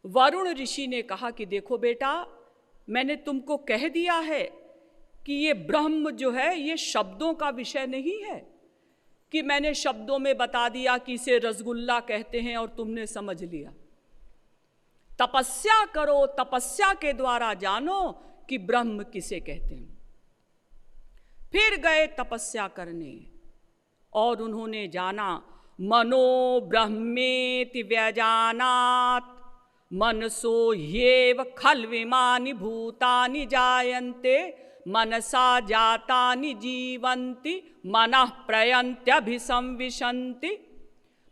वरुण ऋषि ने कहा कि देखो बेटा, मैंने तुमको कह दिया है कि ये ब्रह्म जो है ये शब्दों का विषय नहीं है, कि मैंने शब्दों में बता दिया कि इसे रसगुल्ला कहते हैं और तुमने समझ लिया। तपस्या करो, तपस्या के द्वारा जानो कि ब्रह्म किसे कहते हैं। फिर गए तपस्या करने और उन्होंने जाना मनो ब्रह्मेति व्यजानात् मनसो ह्येव खल्विमानि भूतानि जायन्ते मनसा जातानि जीवन्ति मनः प्रयन्त्यभिसंविशन्ति।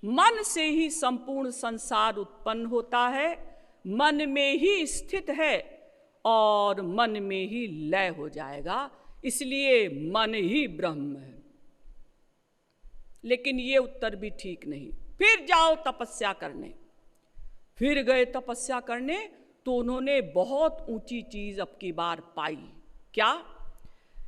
मन से ही संपूर्ण संसार उत्पन्न होता है, मन में ही स्थित है और मन में ही लय हो जाएगा, इसलिए मन ही ब्रह्म है। लेकिन ये उत्तर भी ठीक नहीं। फिर जाओ तपस्या करने। फिर गए तपस्या करने तो उन्होंने बहुत ऊंची चीज अब की बार पाई। क्या?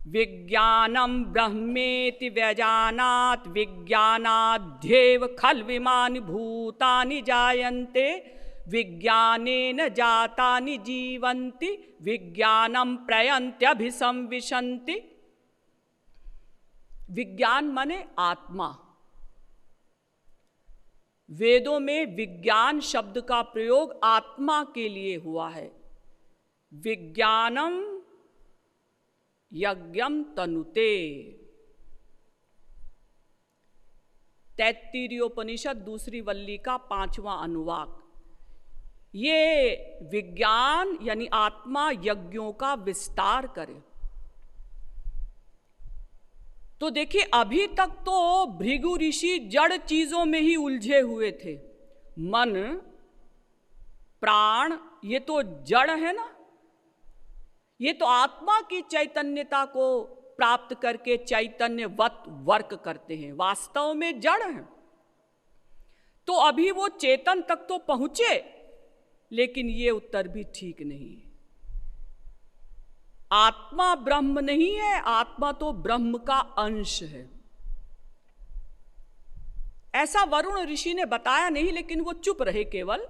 विज्ञानम ब्रह्मेति व्यजानात् विज्ञानाध्येव खल्विमानि भूतानि जायन्ते विज्ञानेन जातानि जीवन्ति विज्ञानम प्रयन्त्यभिसंविशन्ति। विज्ञान माने आत्मा। वेदों में विज्ञान शब्द का प्रयोग आत्मा के लिए हुआ है। विज्ञानम यज्ञम तनुते। तैत्तिरीयोपनिषद दूसरी वल्ली का 5वां अनुवाक। ये विज्ञान यानी आत्मा यज्ञों का विस्तार करे। तो देखिए, अभी तक तो भृगु ऋषि जड़ चीजों में ही उलझे हुए थे। मन, प्राण, ये तो जड़ है ना, ये तो आत्मा की चैतन्यता को प्राप्त करके चैतन्यवत वर्क करते हैं, वास्तव में जड़ हैं। तो अभी वो चेतन तक तो पहुंचे, लेकिन ये उत्तर भी ठीक नहीं है। आत्मा ब्रह्म नहीं है, आत्मा तो ब्रह्म का अंश है। ऐसा वरुण ऋषि ने बताया नहीं, लेकिन वो चुप रहे केवल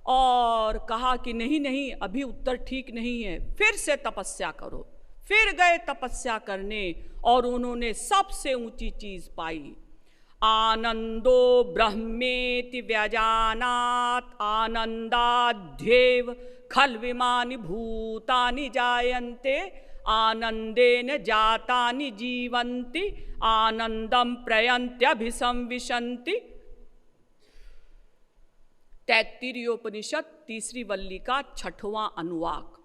और कहा कि नहीं नहीं, अभी उत्तर ठीक नहीं है, फिर से तपस्या करो। फिर गए तपस्या करने और उन्होंने सबसे ऊंची चीज पाई। आनंदो ब्रह्मेति व्यजानात् आनंदाध्येव खल्विमानि भूतानि जायन्ते आनंदेन जातानि जीवन्ति आनंदम प्रयन्त्यभिसंविशन्ति। तैत्तिरीयोपनिषद तीसरी वल्ली का 6वां अनुवाक।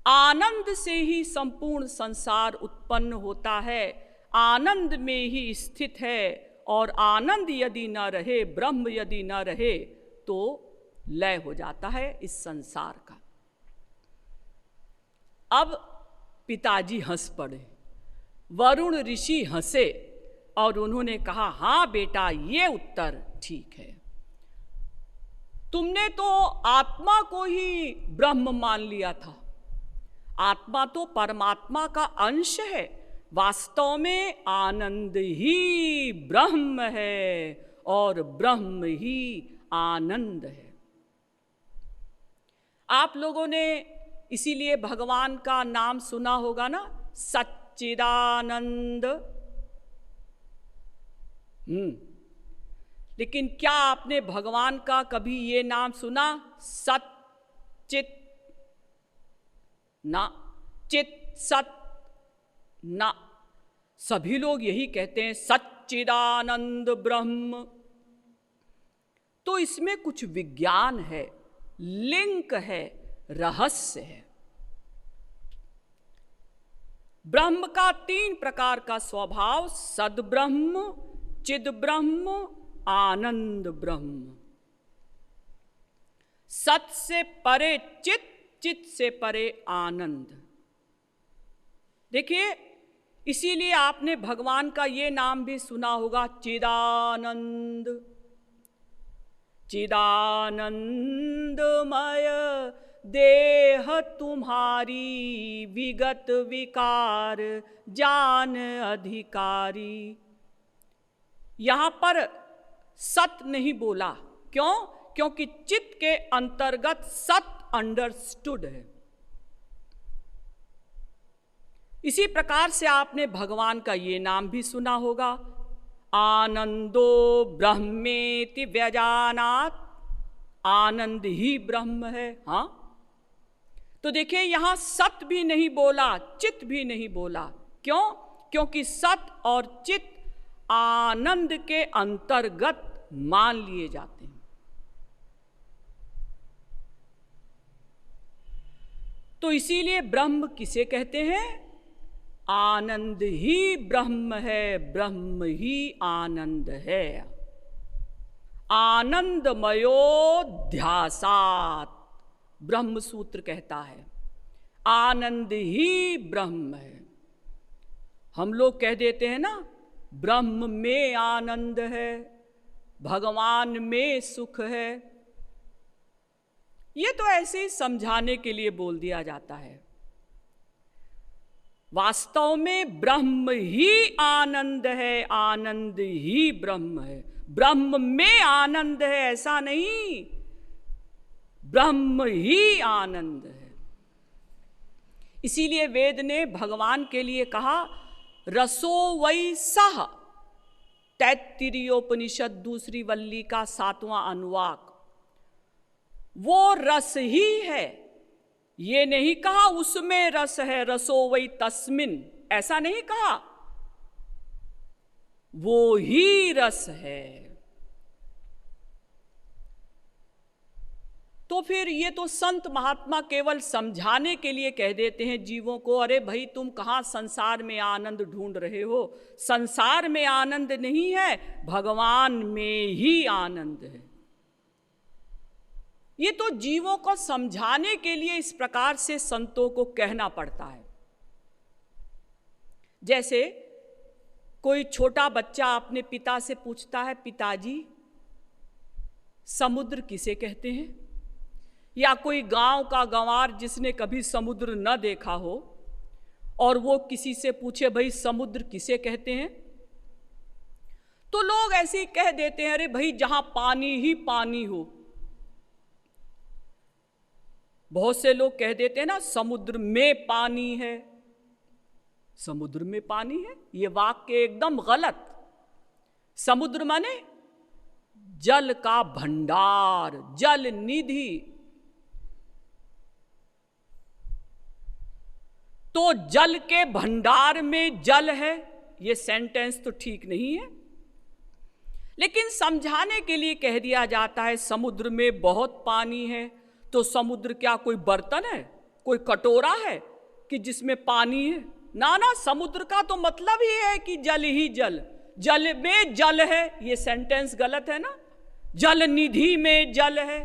आनंद से ही संपूर्ण संसार उत्पन्न होता है, आनंद में ही स्थित है, और आनंद यदि न रहे, ब्रह्म यदि न रहे, तो लय हो जाता है इस संसार का। अब पिताजी हंस पड़े, वरुण ऋषि हंसे और उन्होंने कहा, हाँ बेटा, ये उत्तर ठीक है। तुमने तो आत्मा को ही ब्रह्म मान लिया था। आत्मा तो परमात्मा का अंश है, वास्तव में आनंद ही ब्रह्म है और ब्रह्म ही आनंद है। आप लोगों ने इसीलिए भगवान का नाम सुना होगा ना, सच्चिदानंद। लेकिन क्या आपने भगवान का कभी ये नाम सुना, सच्चित? ना, चित सत ना। सभी लोग यही कहते हैं, सच्चिदानंद ब्रह्म। तो इसमें कुछ विज्ञान है, लिंक है, रहस्य है। ब्रह्म का 3 प्रकार का स्वभाव, सद्ब्रह्म, चिद ब्रह्म, आनंद ब्रह्म। सत से परे चित, चित से परे आनंद। देखिए, इसीलिए आपने भगवान का ये नाम भी सुना होगा, चिदानंद। चिदानंदमय देह तुम्हारी विगत विकार जान अधिकारी। यहां पर सत नहीं बोला, क्यों? क्योंकि चित्त के अंतर्गत सत अंडरस्टूड है। इसी प्रकार से आपने भगवान का ये नाम भी सुना होगा, आनंदो ब्रह्मेति व्यजानात्, आनंद ही ब्रह्म है। हाँ, तो देखिए यहां सत भी नहीं बोला, चित भी नहीं बोला। क्यों? क्योंकि सत और चित आनंद के अंतर्गत मान लिए जाते हैं। तो इसीलिए ब्रह्म किसे कहते हैं? आनंद ही ब्रह्म है, ब्रह्म ही आनंद है। आनंदमयोध्यासात् ब्रह्म सूत्र कहता है, आनंद ही ब्रह्म है। हम लोग कह देते हैं ना, ब्रह्म में आनंद है, भगवान में सुख है। ये तो ऐसे ही समझाने के लिए बोल दिया जाता है। वास्तव में ब्रह्म ही आनंद है, आनंद ही ब्रह्म है। ब्रह्म में आनंद है ऐसा नहीं, ब्रह्म ही आनंद है। इसीलिए वेद ने भगवान के लिए कहा, रसो वै सः, तैत्तिरीयोपनिषद दूसरी वल्ली का 7वां अनुवाक। वो रस ही है, ये नहीं कहा उसमें रस है, रसो वै तस्मिन, ऐसा नहीं कहा, वो ही रस है। तो फिर ये तो संत महात्मा केवल समझाने के लिए कह देते हैं जीवों को, अरे भाई तुम कहाँ संसार में आनंद ढूंढ रहे हो, संसार में आनंद नहीं है, भगवान में ही आनंद है। ये तो जीवों को समझाने के लिए इस प्रकार से संतों को कहना पड़ता है। जैसे कोई छोटा बच्चा अपने पिता से पूछता है, पिताजी समुद्र किसे कहते हैं? या कोई गांव का गंवार जिसने कभी समुद्र न देखा हो और वो किसी से पूछे, भाई समुद्र किसे कहते हैं? तो लोग ऐसे ही कह देते हैं, अरे भाई जहां पानी ही पानी हो। बहुत से लोग कह देते हैं ना, समुद्र में पानी है। समुद्र में पानी है, ये वाक्य एकदम गलत। समुद्र माने जल का भंडार, जल निधि। तो जल के भंडार में जल है, ये सेंटेंस तो ठीक नहीं है। लेकिन समझाने के लिए कह दिया जाता है समुद्र में बहुत पानी है। तो समुद्र क्या कोई बर्तन है, कोई कटोरा है कि जिसमें पानी है? ना ना, समुद्र का तो मतलब ही है कि जल ही जल, जल में जल है। ये सेंटेंस गलत है ना, जल निधि में जल है।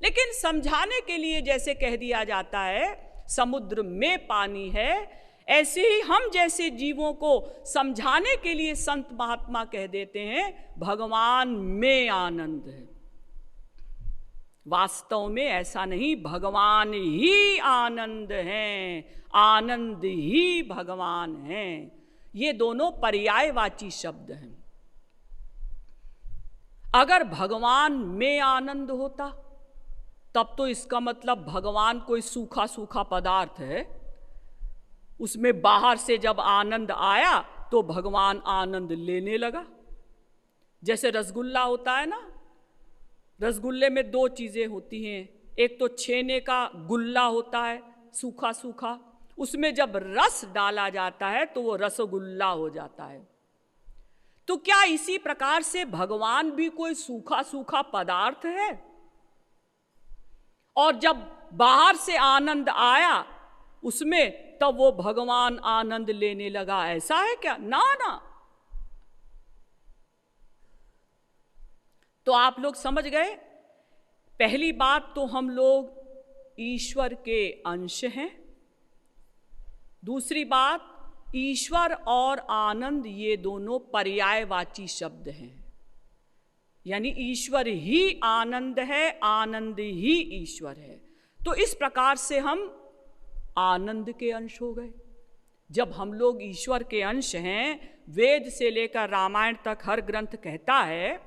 लेकिन समझाने के लिए जैसे कह दिया जाता है समुद्र में पानी है, ऐसे ही हम जैसे जीवों को समझाने के लिए संत महात्मा कह देते हैं भगवान में आनंद है। वास्तव में ऐसा नहीं, भगवान ही आनंद हैं, आनंद ही भगवान हैं। ये दोनों पर्यायवाची शब्द हैं। अगर भगवान में आनंद होता तब तो इसका मतलब भगवान कोई सूखा सूखा पदार्थ है, उसमें बाहर से जब आनंद आया तो भगवान आनंद लेने लगा। जैसे रसगुल्ला होता है ना, रसगुल्ले में दो चीज़ें होती हैं, एक तो छेने का गुल्ला होता है सूखा सूखा, उसमें जब रस डाला जाता है तो वो रसगुल्ला हो जाता है। तो क्या इसी प्रकार से भगवान भी कोई सूखा सूखा पदार्थ है? और जब बाहर से आनंद आया उसमें, तब वो भगवान आनंद लेने लगा, ऐसा है क्या? ना ना। तो आप लोग समझ गए, पहली बात तो हम लोग ईश्वर के अंश हैं। दूसरी बात, ईश्वर और आनंद ये दोनों पर्यायवाची शब्द हैं, यानी ईश्वर ही आनंद है, आनंद ही ईश्वर है। तो इस प्रकार से हम आनंद के अंश हो गए। जब हम लोग ईश्वर के अंश हैं, वेद से लेकर रामायण तक हर ग्रंथ कहता है,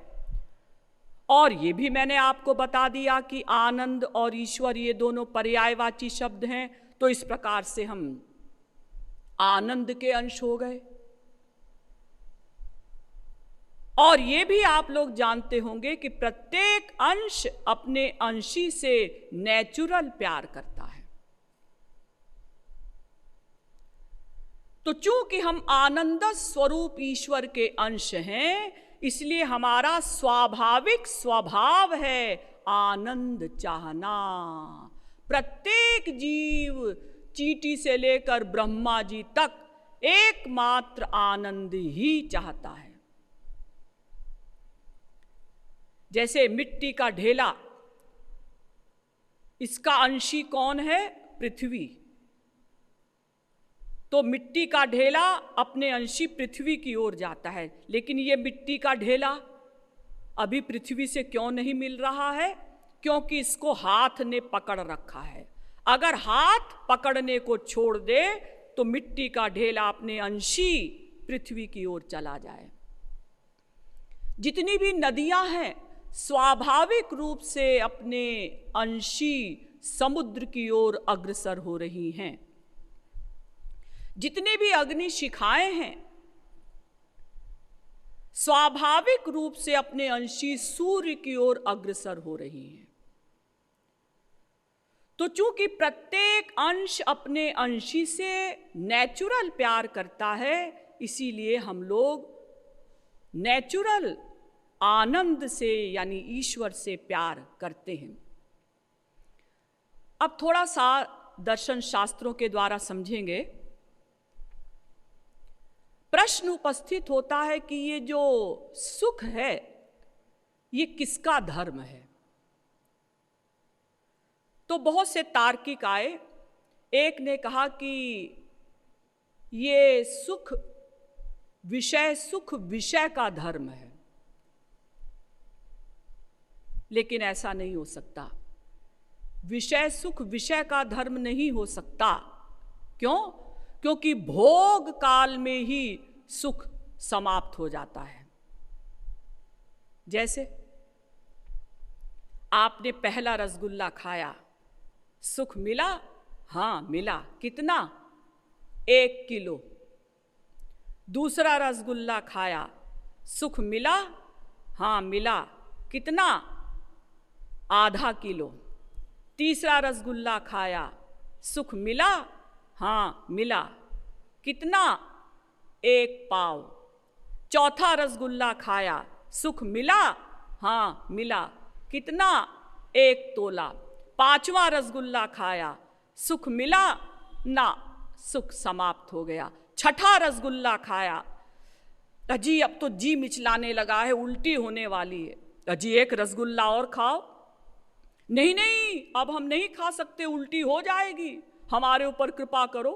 और ये भी मैंने आपको बता दिया कि आनंद और ईश्वर ये दोनों पर्यायवाची शब्द हैं, तो इस प्रकार से हम आनंद के अंश हो गए। और ये भी आप लोग जानते होंगे कि प्रत्येक अंश अपने अंशी से नेचुरल प्यार करता है। तो चूंकि हम आनंद स्वरूप ईश्वर के अंश हैं, इसलिए हमारा स्वाभाविक स्वभाव है आनंद चाहना। प्रत्येक जीव, चींटी से लेकर ब्रह्मा जी तक, एकमात्र आनंद ही चाहता है। जैसे मिट्टी का ढेला, इसका अंशी कौन है? पृथ्वी। तो मिट्टी का ढेला अपने अंशी पृथ्वी की ओर जाता है, लेकिन ये मिट्टी का ढेला अभी पृथ्वी से क्यों नहीं मिल रहा है? क्योंकि इसको हाथ ने पकड़ रखा है। अगर हाथ पकड़ने को छोड़ दे तो मिट्टी का ढेला अपने अंशी पृथ्वी की ओर चला जाए। जितनी भी नदियां हैं स्वाभाविक रूप से अपने अंशी समुद्र की ओर अग्रसर हो रही हैं। जितनी भी अग्नि शिखाएं हैं स्वाभाविक रूप से अपने अंशी सूर्य की ओर अग्रसर हो रही हैं। तो चूंकि प्रत्येक अंश अपने अंशी से नेचुरल प्यार करता है, इसीलिए हम लोग नेचुरल आनंद से यानी ईश्वर से प्यार करते हैं। अब थोड़ा सा दर्शन शास्त्रों के द्वारा समझेंगे। प्रश्न उपस्थित होता है कि ये जो सुख है ये किसका धर्म है? तो बहुत से तार्किक आए। एक ने कहा कि ये सुख विषय का धर्म है, लेकिन ऐसा नहीं हो सकता। विषय सुख विषय का धर्म नहीं हो सकता। क्यों? क्योंकि भोग काल में ही सुख समाप्त हो जाता है। जैसे आपने पहला रसगुल्ला खाया, सुख मिला? हाँ मिला। कितना? 1 किलो। दूसरा रसगुल्ला खाया, सुख मिला? हाँ मिला। कितना? आधा किलो। तीसरा रसगुल्ला खाया, सुख मिला? हाँ मिला। कितना? 1 पाव। चौथा रसगुल्ला खाया, सुख मिला? हाँ मिला। कितना? 1 तोला। पांचवा रसगुल्ला खाया, सुख मिला? ना, सुख समाप्त हो गया। छठा रसगुल्ला खाया, अजी अब तो जी मिचलाने लगा है, उल्टी होने वाली है, अजी 1 रसगुल्ला और खाओ। नहीं नहीं, अब हम नहीं खा सकते, उल्टी हो जाएगी, हमारे ऊपर कृपा करो,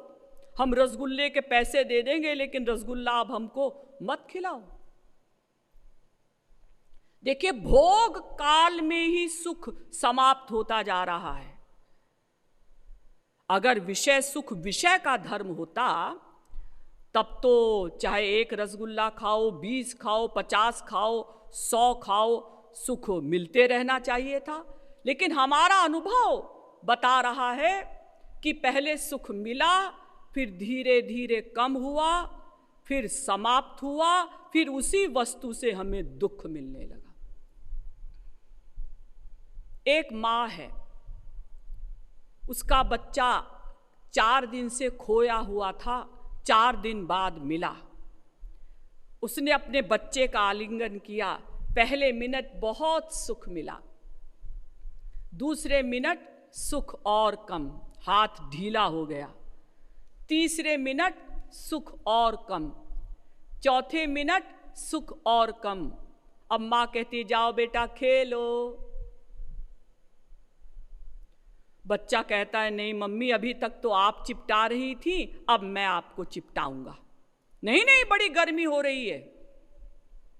हम रसगुल्ले के पैसे दे देंगे, लेकिन रसगुल्ला अब हमको मत खिलाओ। देखिए, भोग काल में ही सुख समाप्त होता जा रहा है। अगर विषय सुख विषय का धर्म होता तब तो चाहे 1 रसगुल्ला खाओ, 20 खाओ, 50 खाओ, 100 खाओ, सुख मिलते रहना चाहिए था। लेकिन हमारा अनुभव बता रहा है कि पहले सुख मिला, फिर धीरे धीरे कम हुआ, फिर समाप्त हुआ, फिर उसी वस्तु से हमें दुख मिलने लगा। एक माँ है, उसका बच्चा 4 दिन से खोया हुआ था, 4 दिन बाद मिला। उसने अपने बच्चे का आलिंगन किया। पहले मिनट बहुत सुख मिला, दूसरे मिनट सुख और कम, हाथ ढीला हो गया। तीसरे मिनट सुख और कम, चौथे मिनट सुख और कम। अब माँ कहती जाओ बेटा खेलो। बच्चा कहता है नहीं मम्मी, अभी तक तो आप चिपटा रही थी, अब मैं आपको चिपटाऊंगा। नहीं नहीं, बड़ी गर्मी हो रही है,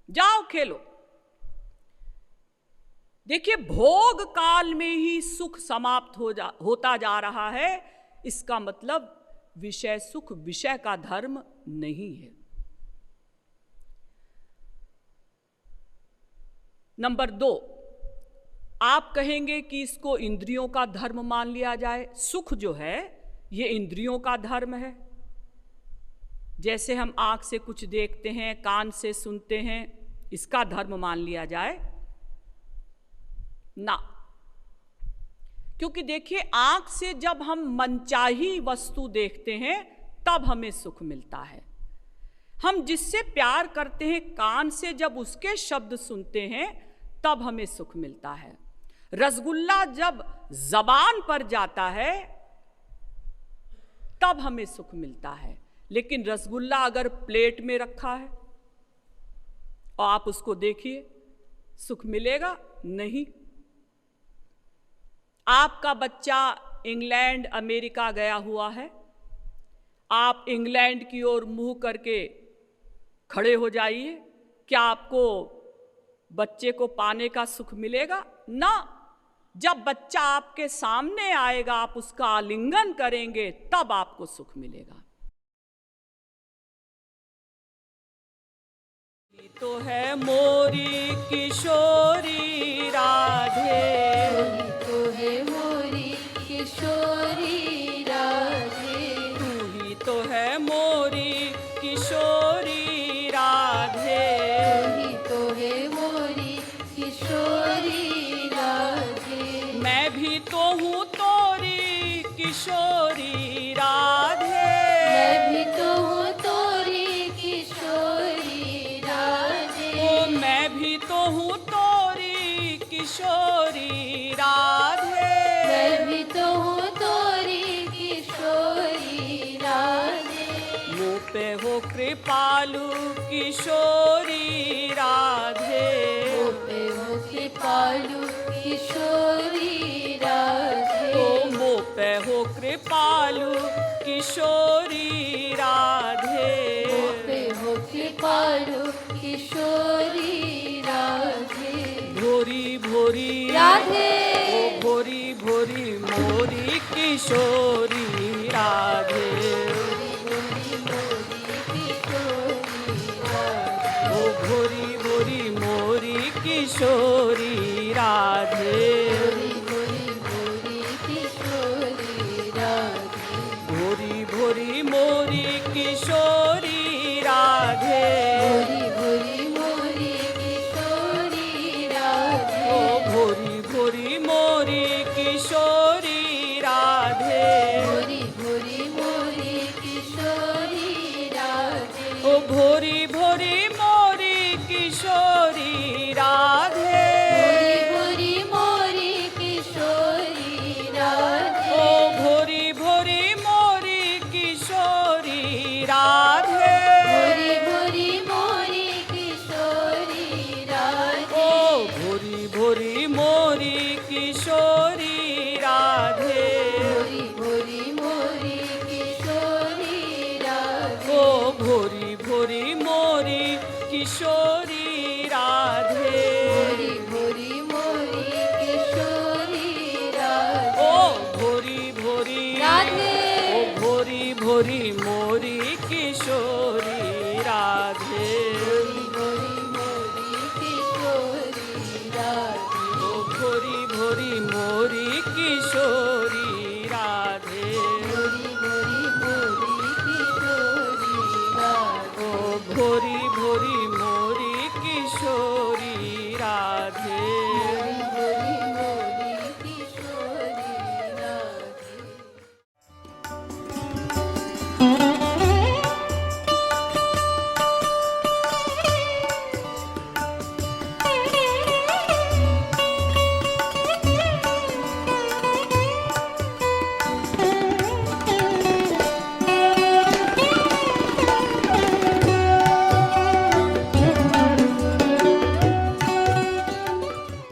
जाओ खेलो। देखिए, भोग काल में ही सुख समाप्त होता जा रहा है। इसका मतलब विषय सुख विषय का धर्म नहीं है। नंबर 2, आप कहेंगे कि इसको इंद्रियों का धर्म मान लिया जाए। सुख जो है ये इंद्रियों का धर्म है। जैसे हम आँख से कुछ देखते हैं, कान से सुनते हैं, इसका धर्म मान लिया जाए ना। क्योंकि देखिए, आँख से जब हम मनचाही वस्तु देखते हैं तब हमें सुख मिलता है। हम जिससे प्यार करते हैं, कान से जब उसके शब्द सुनते हैं तब हमें सुख मिलता है। रसगुल्ला जब जबान पर जाता है तब हमें सुख मिलता है। लेकिन रसगुल्ला अगर प्लेट में रखा है और आप उसको देखिए, सुख मिलेगा नहीं। आपका बच्चा इंग्लैंड अमेरिका गया हुआ है, आप इंग्लैंड की ओर मुंह करके खड़े हो जाइए, क्या आपको बच्चे को पाने का सुख मिलेगा? ना। जब बच्चा आपके सामने आएगा, आप उसका आलिंगन करेंगे, तब आपको सुख मिलेगा। तो है मोरी किशोरी राधे, तो है मोरी किशोरी राधे, तू ही तो है मोरी किशोरी राधे, तो है मोरी किशोरी राधे, मैं भी तो हूँ तोरी किशोरी राधे, मैं भी तो हूँ तोरी किशोरी राधे, ओ मैं भी तो हूँ तोरी किशोरी राधे, मैं भी तो हूँ तोरी किशोरी राधे, मुँह पे हो कृपालु किशोरी राधे, पे हो कृपालु किशोरी राधे, ओ मुँह पे हो कृपालु किशोरी राधे, पे हो कृपालु किशोरी राधे, भोरी भोरी राधे, ओ भोरी भोरी मोरी किशोरी राधे, ओ भोरी भोरी मोरी किशोरी राधे, भोरी भोरी मोरी किशोरी राधे, ओ भोरी भोरी मोरी किशोरी राधे, ओ भोरी भोरी मोरी किशोरी राधे, ओ भोरी भोरी मोरी किशोरी राधे, ओ भोरी भोरी मोरी किशोरी राधे, ओ भोरी भोरी मोरी किशोरी राधे, ओ भोरी भोरी, ओ भोरी भोरी मोरी किशोरी राधे, ओ भोरी भोरी मोरी किशोरी